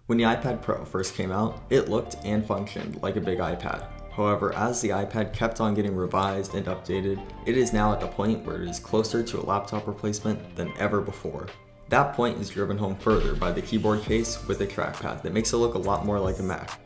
When the iPad Pro first came out, it looked and functioned like a big iPad. However, as the iPad kept on getting revised and updated, it is now at the point where it is closer to a laptop replacement than ever before. That point is driven home further by the keyboard case with a trackpad that makes it look a lot more like a Mac.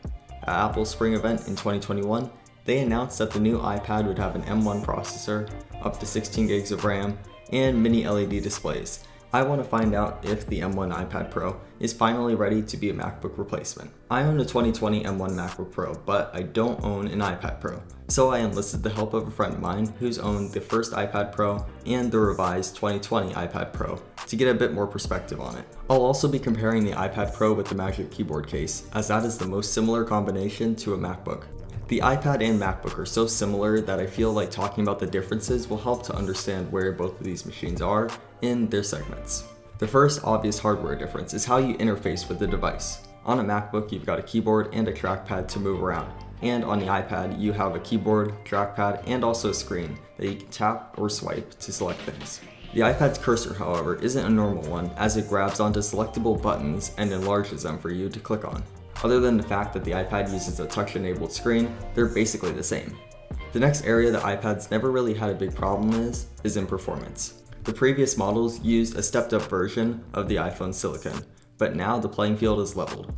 At Apple's spring event in 2021, they announced that the new iPad would have an M1 processor, up to 16 gigs of RAM, and mini LED displays. I want to find out if the M1 iPad Pro is finally ready to be a MacBook replacement. I own a 2020 M1 MacBook Pro, but I don't own an iPad Pro. So I enlisted the help of a friend of mine who's owned the first iPad Pro and the revised 2020 iPad Pro to get a bit more perspective on it. I'll also be comparing the iPad Pro with the Magic Keyboard case, as that is the most similar combination to a MacBook. The iPad and MacBook are so similar that I feel like talking about the differences will help to understand where both of these machines are in their segments. The first obvious hardware difference is how you interface with the device. On a MacBook, you've got a keyboard and a trackpad to move around, and on the iPad, you have a keyboard, trackpad, and also a screen that you can tap or swipe to select things. The iPad's cursor, however, isn't a normal one, as it grabs onto selectable buttons and enlarges them for you to click on. Other than the fact that the iPad uses a touch-enabled screen, they're basically the same. The next area that iPads never really had a big problem is in performance. The previous models used a stepped-up version of the iPhone silicon, but now the playing field is leveled.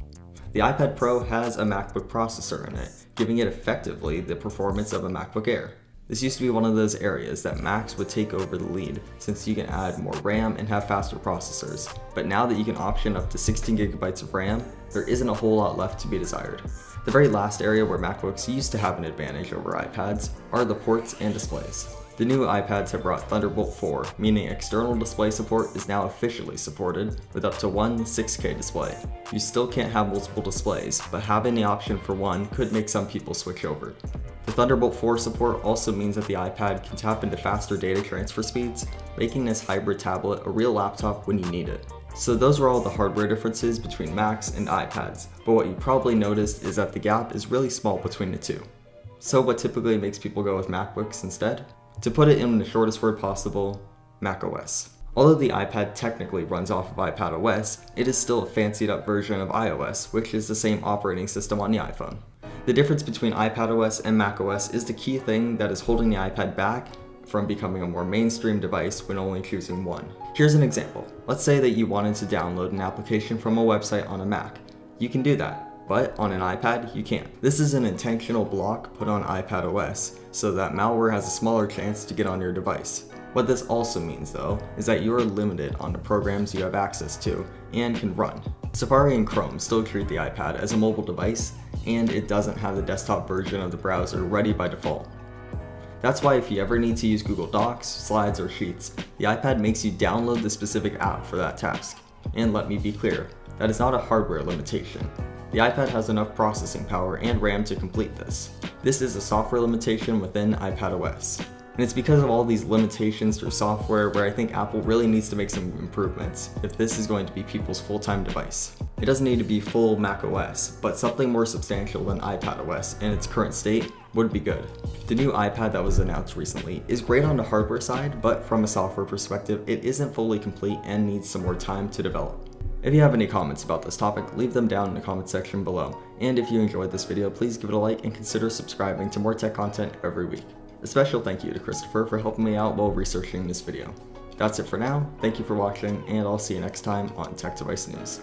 The iPad Pro has a MacBook processor in it, giving it effectively the performance of a MacBook Air. This used to be one of those areas that Macs would take over the lead, since you can add more RAM and have faster processors. But now that you can option up to 16 gigabytes of RAM, there isn't a whole lot left to be desired. The very last area where MacBooks used to have an advantage over iPads are the ports and displays. The new iPads have brought Thunderbolt 4, meaning external display support is now officially supported with up to one 6K display. You still can't have multiple displays, but having the option for one could make some people switch over. The Thunderbolt 4 support also means that the iPad can tap into faster data transfer speeds, making this hybrid tablet a real laptop when you need it. So those are all the hardware differences between Macs and iPads, but what you probably noticed is that the gap is really small between the two. So what typically makes people go with MacBooks instead? To put it in the shortest word possible, macOS. Although the iPad technically runs off of iPadOS, it is still a fancied up version of iOS, which is the same operating system on the iPhone. The difference between iPadOS and macOS is the key thing that is holding the iPad back from becoming a more mainstream device when only choosing one. Here's an example. Let's say that you wanted to download an application from a website on a Mac. You can do that, but on an iPad, you can't. This is an intentional block put on iPadOS so that malware has a smaller chance to get on your device. What this also means though, is that you are limited on the programs you have access to and can run. Safari and Chrome still treat the iPad as a mobile device, and it doesn't have the desktop version of the browser ready by default. That's why if you ever need to use Google Docs, Slides, or Sheets, the iPad makes you download the specific app for that task. And let me be clear, that is not a hardware limitation. The iPad has enough processing power and RAM to complete this. This is a software limitation within iPadOS. And it's because of all these limitations through software where I think Apple really needs to make some improvements if this is going to be people's full-time device. It doesn't need to be full macOS, but something more substantial than iPadOS in its current state would be good. The new iPad that was announced recently is great on the hardware side, but from a software perspective, it isn't fully complete and needs some more time to develop. If you have any comments about this topic, leave them down in the comment section below. And if you enjoyed this video, please give it a like and consider subscribing to more tech content every week. A special thank you to Christopher for helping me out while researching this video. That's it for now, thank you for watching, and I'll see you next time on Tech Device News.